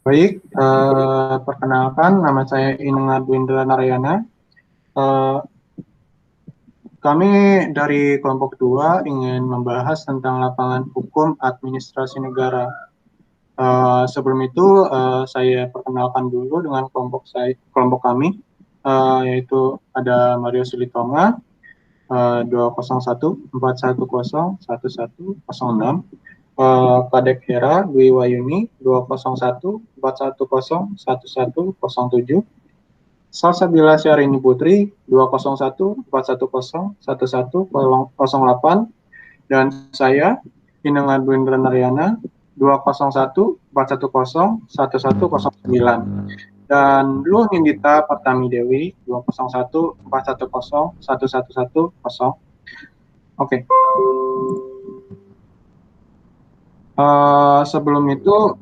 Baik, perkenalkan nama saya Ineng Adwindra Narayana. Eh, Kami dari kelompok 2 ingin membahas tentang lapangan hukum administrasi negara. Sebelum itu saya perkenalkan dulu dengan kelompok kami, yaitu ada Mario Silitonga, 20141011106, Kadek Hera Dwi Wayuni 201411107, Salsabila Syahrini Putri 201411108, dan saya Ineng Adwindra Naryana 201411109, dan Luh Nindita Pertami Dewi 201411110. Oke. Sebelum itu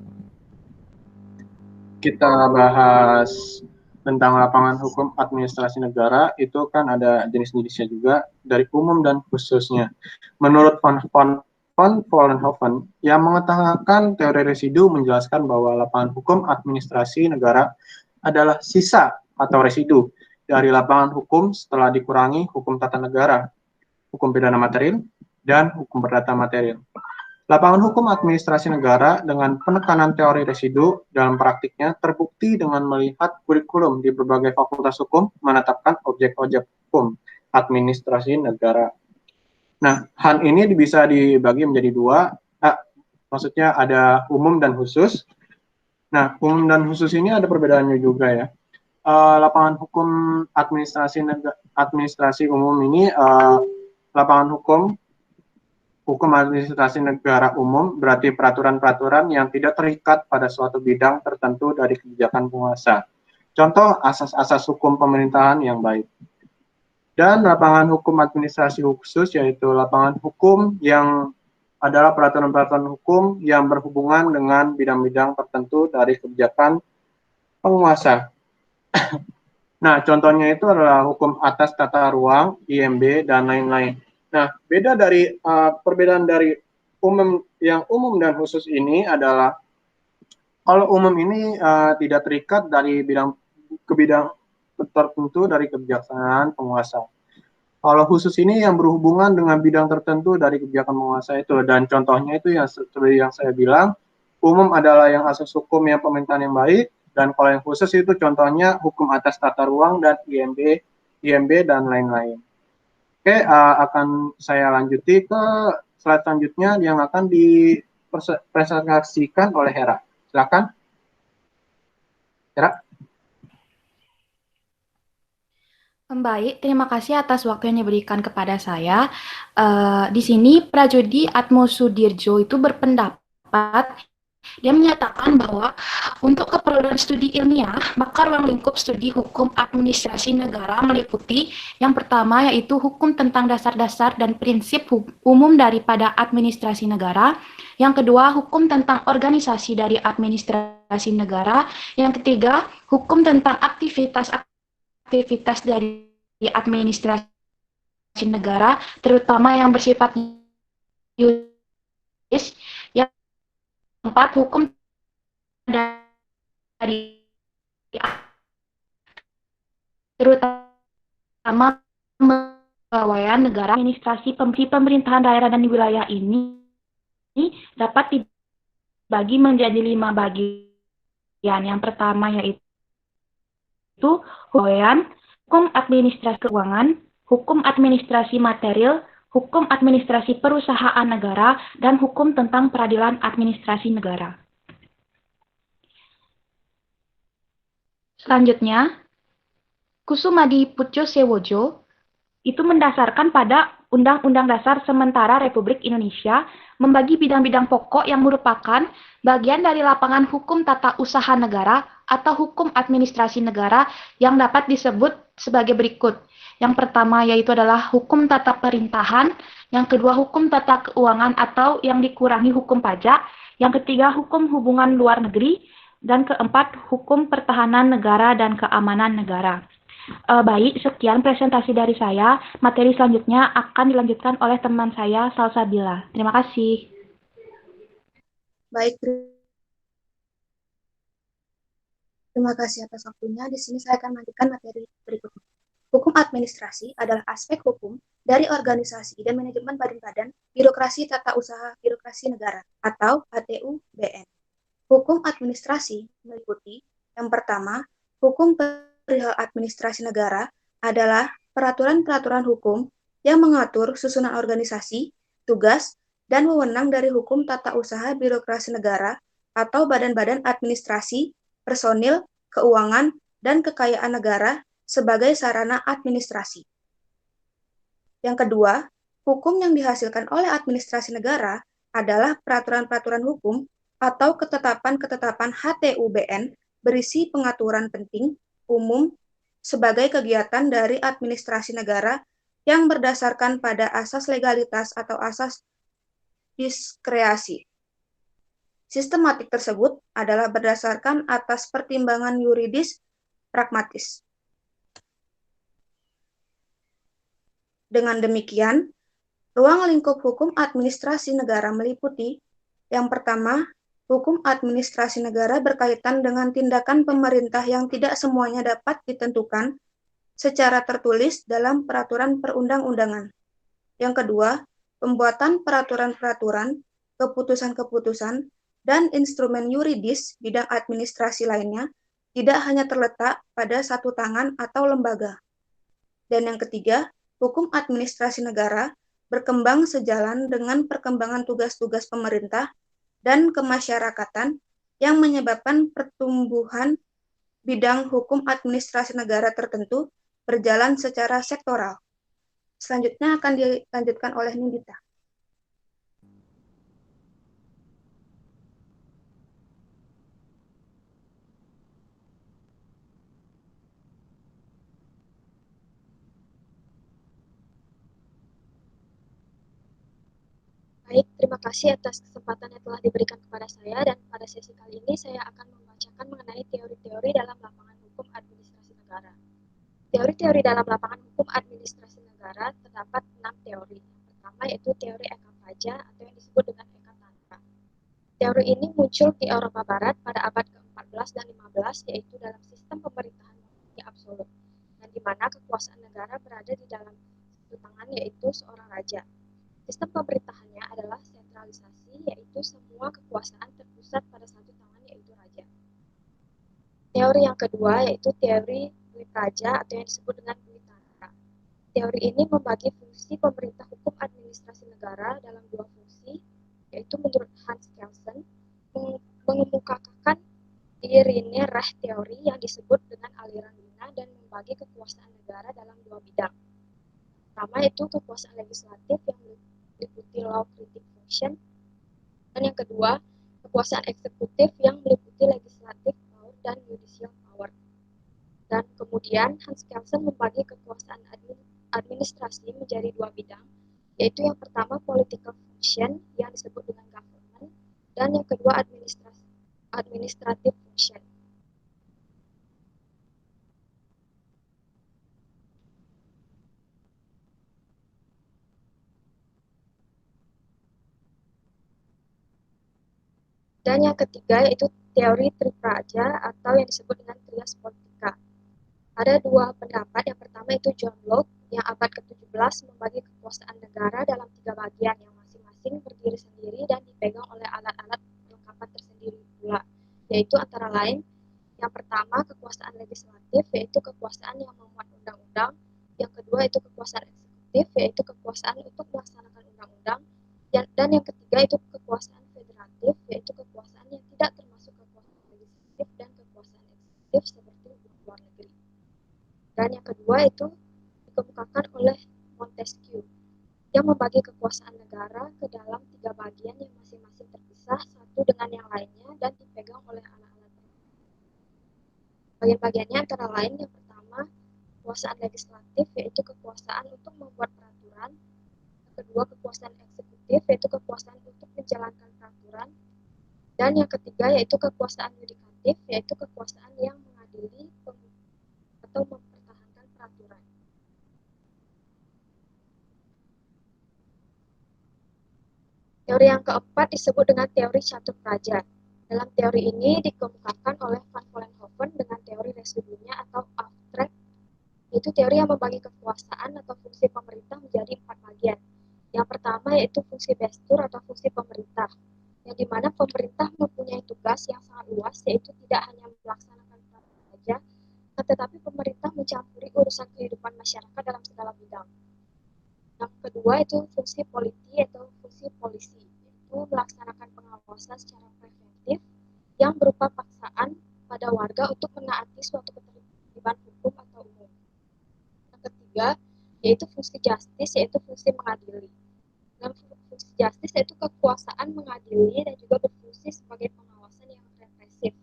kita bahas tentang lapangan hukum administrasi negara. Itu kan ada jenis-jenisnya juga, dari umum dan khususnya. Menurut Van Vollenhoven yang mengutamakan teori residu menjelaskan bahwa lapangan hukum administrasi negara adalah sisa atau residu dari lapangan hukum setelah dikurangi hukum tata negara, hukum pidana material, dan hukum perdata material. Lapangan hukum administrasi negara dengan penekanan teori residu dalam praktiknya terbukti dengan melihat kurikulum di berbagai fakultas hukum menetapkan objek-objek hukum administrasi negara. Nah, HAN ini bisa dibagi menjadi dua, maksudnya ada umum dan khusus. Nah, umum dan khusus ini ada perbedaannya juga ya. Lapangan hukum administrasi umum ini lapangan hukum administrasi negara umum berarti peraturan-peraturan yang tidak terikat pada suatu bidang tertentu dari kebijakan penguasa. Contoh asas-asas hukum pemerintahan yang baik. Dan lapangan hukum administrasi khusus yaitu lapangan hukum yang adalah peraturan-peraturan hukum yang berhubungan dengan bidang-bidang tertentu dari kebijakan penguasa. Nah, contohnya itu adalah hukum atas tata ruang, IMB, dan lain-lain. Nah, perbedaan dari umum dan khusus ini adalah kalau umum ini tidak terikat dari bidang tertentu dari kebijaksanaan penguasa. Kalau khusus ini yang berhubungan dengan bidang tertentu dari kebijakan penguasa itu, dan contohnya itu yang seperti yang saya bilang, umum adalah yang asas hukum yang pemerintahan yang baik, dan kalau yang khusus itu contohnya hukum atas tata ruang dan IMB dan lain-lain. Oke, akan saya lanjuti ke slide selanjutnya yang akan dipresentasikan oleh Hera. Silakan. Hera. Baik, terima kasih atas waktu yang diberikan kepada saya. Di sini Prajodi Atmo Sudirjo itu berpendapat, dia menyatakan bahwa untuk keperluan studi ilmiah, maka ruang lingkup studi hukum administrasi negara meliputi yang pertama yaitu hukum tentang dasar-dasar dan prinsip umum daripada administrasi negara, yang kedua hukum tentang organisasi dari administrasi negara, yang ketiga hukum tentang aktivitas dari administrasi negara, terutama yang bersifat yuridis, yang keempat hukum dari terutama kepegawaian negara, administrasi pemerintahan daerah dan wilayah ini dapat dibagi menjadi 5 bagian. Yang pertama yaitu kepegawaian, hukum administrasi keuangan, hukum administrasi material, hukum administrasi perusahaan negara, dan hukum tentang peradilan administrasi negara. Selanjutnya, Kusumadi Puccio Sewojo itu mendasarkan pada Undang-Undang Dasar Sementara Republik Indonesia membagi bidang-bidang pokok yang merupakan bagian dari lapangan hukum tata usaha negara atau hukum administrasi negara yang dapat disebut sebagai berikut. Yang pertama yaitu adalah hukum tata perintahan, yang kedua hukum tata keuangan atau yang dikurangi hukum pajak, yang ketiga hukum hubungan luar negeri, dan keempat hukum pertahanan negara dan keamanan negara. Baik, sekian presentasi dari saya. Materi selanjutnya akan dilanjutkan oleh teman saya, Salsabila. Terima kasih. Baik, terima kasih atas waktunya. Di sini saya akan melanjutkan materi berikutnya. Hukum administrasi adalah aspek hukum dari organisasi dan manajemen badan-badan birokrasi tata usaha birokrasi negara atau HTU-BN. Hukum administrasi meliputi yang pertama, hukum perihal administrasi negara adalah peraturan-peraturan hukum yang mengatur susunan organisasi, tugas, dan wewenang dari hukum tata usaha birokrasi negara atau badan-badan administrasi, personil, keuangan, dan kekayaan negara sebagai sarana administrasi. Yang kedua, hukum yang dihasilkan oleh administrasi negara adalah peraturan-peraturan hukum atau ketetapan-ketetapan HTU-BN berisi pengaturan penting, umum, sebagai kegiatan dari administrasi negara yang berdasarkan pada asas legalitas atau asas diskreasi. Sistematik tersebut adalah berdasarkan atas pertimbangan yuridis pragmatis. Dengan demikian, ruang lingkup hukum administrasi negara meliputi yang pertama, hukum administrasi negara berkaitan dengan tindakan pemerintah yang tidak semuanya dapat ditentukan secara tertulis dalam peraturan perundang-undangan. Yang kedua, pembuatan peraturan-peraturan, keputusan-keputusan, dan instrumen yuridis bidang administrasi lainnya tidak hanya terletak pada satu tangan atau lembaga. Dan yang ketiga, hukum administrasi negara berkembang sejalan dengan perkembangan tugas-tugas pemerintah dan kemasyarakatan yang menyebabkan pertumbuhan bidang hukum administrasi negara tertentu berjalan secara sektoral. Selanjutnya akan dilanjutkan oleh Nindita. Baik, terima kasih atas kesempatan yang telah diberikan kepada saya, dan pada sesi kali ini saya akan membacakan mengenai teori-teori dalam lapangan hukum administrasi negara. Teori-teori dalam lapangan hukum administrasi negara terdapat 6 teori. Yang pertama yaitu teori Eka Praja atau yang disebut dengan Eka Tantra. Teori ini muncul di Eropa Barat pada abad ke-14 dan 15, yaitu dalam sistem pemerintahan monarki absolut, dan di mana kekuasaan negara berada di dalam satu tangan, yaitu seorang raja. Sistem pemerintahannya adalah sentralisasi, yaitu semua kekuasaan terpusat pada satu tangan, yaitu raja. Teori yang kedua yaitu teori Dwi Praja atau yang disebut dengan Dwi Tantra. Teori ini membagi fungsi pemerintah hukum administrasi negara dalam dua fungsi, yaitu menurut Hans Kelsen mengemukakan Irene Recht teori yang disebut dengan aliran Wina dan membagi kekuasaan negara dalam dua bidang. Pertama yaitu kekuasaan legislatif yang meliputi law critic function, dan yang kedua kekuasaan eksekutif yang meliputi legislative power dan judicial power. Dan kemudian Hans Kelsen membagi kekuasaan administrasi menjadi dua bidang, yaitu yang pertama political function yang disebut dengan government, dan yang kedua administrative function. Dan yang ketiga yaitu teori Tripraja atau yang disebut dengan trias politika. Ada dua pendapat. Yang pertama itu John Locke yang abad ke-17 membagi kekuasaan negara dalam tiga bagian yang masing-masing berdiri sendiri dan dipegang oleh alat-alat perlengkapan tersendiri pula, yaitu antara lain yang pertama kekuasaan legislatif, yaitu kekuasaan yang membuat undang-undang. Yang kedua itu kekuasaan eksekutif, yaitu kekuasaan untuk melaksanakan undang-undang. Dan yang ketiga itu kekuasaan federatif, yaitu kekuasaan yang tidak termasuk kekuasaan legislatif dan kekuasaan eksekutif seperti luar negeri. Dan yang kedua itu dikemukakan oleh Montesquieu yang membagi kekuasaan negara ke dalam tiga bagian yang masing-masing terpisah satu dengan yang lainnya dan dipegang oleh alat-alat. Bagian-bagiannya antara lain yang pertama kekuasaan legislatif, yaitu kekuasaan untuk membuat peraturan. Yang kedua kekuasaan eksekutif, yaitu kekuasaan untuk menjalankan peraturan. Dan yang ketiga yaitu kekuasaan yudikatif, yaitu kekuasaan yang mengadili atau mempertahankan Teori yang keempat disebut dengan teori catur praja. Dalam teori ini dikemukakan oleh Van Vollenhoven dengan teori residunya atau Aftrek, yaitu teori yang membagi kekuasaan atau fungsi pemerintah menjadi 4 bagian. Yang pertama yaitu fungsi bestur atau fungsi pemerintah, yang dimana pemerintah mempunyai tugas yang sangat luas, yaitu tidak hanya melaksanakan peraturan saja, tetapi pemerintah mencampuri urusan kehidupan masyarakat dalam segala bidang. Yang kedua itu fungsi politi atau fungsi polisi, yaitu melaksanakan pengawasan secara preventif yang berupa paksaan pada warga untuk menaati suatu ketertiban hukum atau umum. Yang ketiga yaitu fungsi justice, yaitu fungsi mengadili. Dan fungsi justice yaitu kekuasaan mengadili dan juga berfungsi sebagai pengawasan yang represif.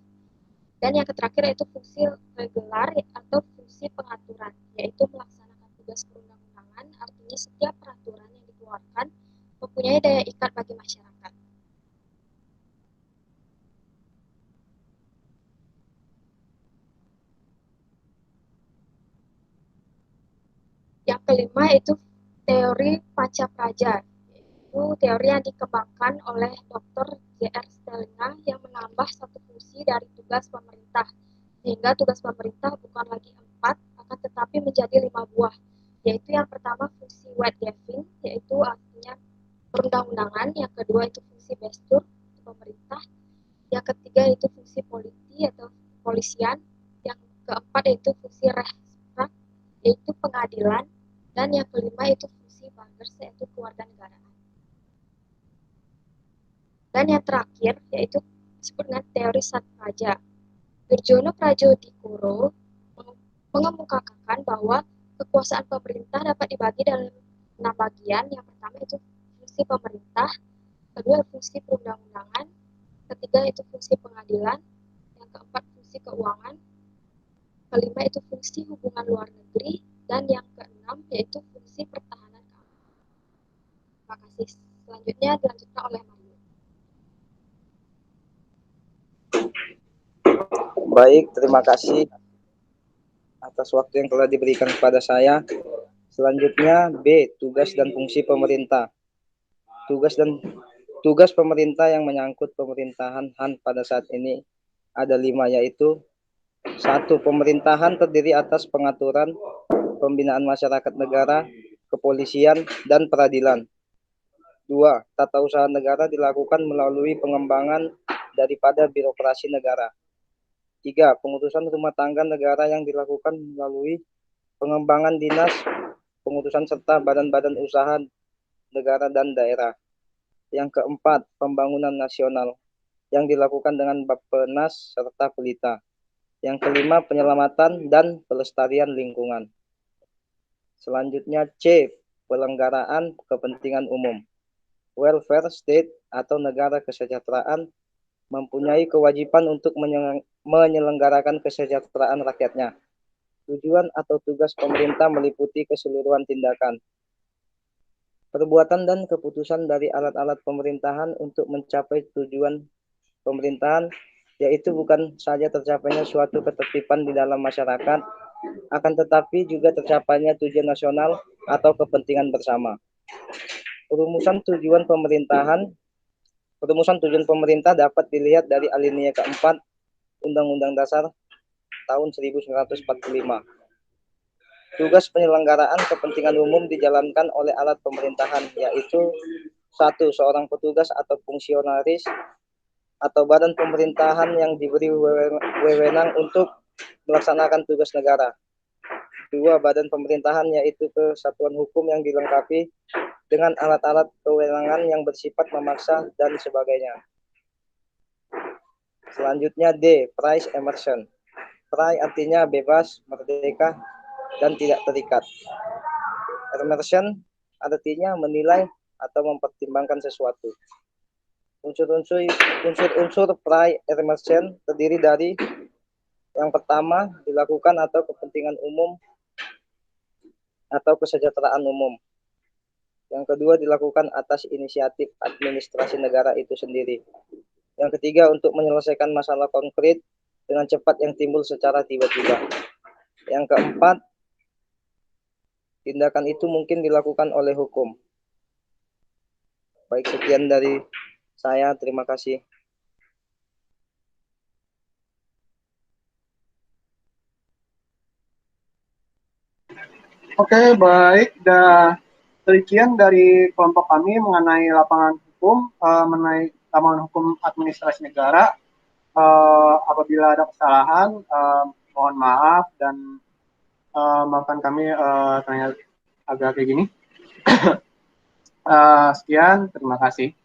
Dan yang terakhir yaitu fungsi regular atau fungsi pengaturan, yaitu melaksanakan tugas perundang-undangan, artinya setiap peraturan yang dikeluarkan mempunyai daya ikat bagi masyarakat. Yang kelima yaitu teori Pancapraja, yaitu teori yang dikembangkan oleh Dr. J.R. Stelina yang menambah satu fungsi dari tugas pemerintah, sehingga tugas pemerintah bukan lagi 4, akan tetapi menjadi 5 buah, yaitu yang pertama fungsi wetgaving, yaitu artinya perundang-undangan, yang kedua itu fungsi bestur, pemerintah, yang ketiga itu fungsi politi atau kepolisian, yang keempat yaitu fungsi rehstrak, yaitu pengadilan, dan yang kelima itu fungsi bankers, yaitu kewarganegaraan. Dan yang terakhir yaitu disebut dengan teori Satpraja. Wirjono Prajodikuro mengemukakan bahwa kekuasaan pemerintah dapat dibagi dalam 6 bagian. Yang pertama itu fungsi pemerintah, kedua fungsi perundang-undangan, ketiga itu fungsi pengadilan, yang keempat fungsi keuangan, kelima itu fungsi hubungan luar negeri, dan yang keenam yaitu fungsi pertahanan keamanan. Terima kasih. Selanjutnya dilanjutkan oleh Mario. Baik, terima kasih atas waktu yang telah diberikan kepada saya. Selanjutnya B, tugas dan fungsi pemerintah. Tugas pemerintah yang menyangkut pemerintahan Han pada saat ini ada 5, yaitu 1. Pemerintahan terdiri atas pengaturan pembinaan masyarakat negara, kepolisian, dan peradilan. 2. Tata usaha negara dilakukan melalui pengembangan daripada birokrasi negara. 3. Pengurusan rumah tangga negara yang dilakukan melalui pengembangan dinas, pengurusan serta badan-badan usaha negara dan daerah. Yang keempat, pembangunan nasional yang dilakukan dengan Bappenas serta Pelita. Yang kelima, penyelamatan dan pelestarian lingkungan. Selanjutnya C, pelenggaraan kepentingan umum. Welfare state atau negara kesejahteraan mempunyai kewajiban untuk menyelenggarakan kesejahteraan rakyatnya. Tujuan atau tugas pemerintah meliputi keseluruhan tindakan, perbuatan dan keputusan dari alat-alat pemerintahan untuk mencapai tujuan pemerintahan, yaitu bukan saja tercapainya suatu ketertiban di dalam masyarakat, akan tetapi juga tercapainya tujuan nasional atau kepentingan bersama. Perumusan tujuan pemerintah dapat dilihat dari alinea keempat Undang-Undang Dasar tahun 1945. Tugas penyelenggaraan kepentingan umum dijalankan oleh alat pemerintahan, yaitu 1. Seorang petugas atau fungsionaris atau badan pemerintahan yang diberi wewenang untuk melaksanakan tugas negara. 2. Badan pemerintahan, yaitu kesatuan hukum yang dilengkapi dengan alat-alat kewenangan yang bersifat memaksa dan sebagainya. Selanjutnya D. Price Emerson. Free artinya bebas, merdeka, dan tidak terikat. Emerson artinya menilai atau mempertimbangkan sesuatu. Unsur Free Emerson terdiri dari yang pertama, dilakukan atau kepentingan umum atau kesejahteraan umum. Yang kedua, dilakukan atas inisiatif administrasi negara itu sendiri. Yang ketiga, untuk menyelesaikan masalah konkret dengan cepat yang timbul secara tiba-tiba. Yang keempat, tindakan itu mungkin dilakukan oleh hukum. Baik, sekian dari saya. Terima kasih. Oke, baik. Demikian dari kelompok kami mengenai lapangan hukum, mengenai lapangan hukum administrasi negara. Apabila ada kesalahan, mohon maaf dan maafkan kami tanya agak kayak gini. Sekian, terima kasih.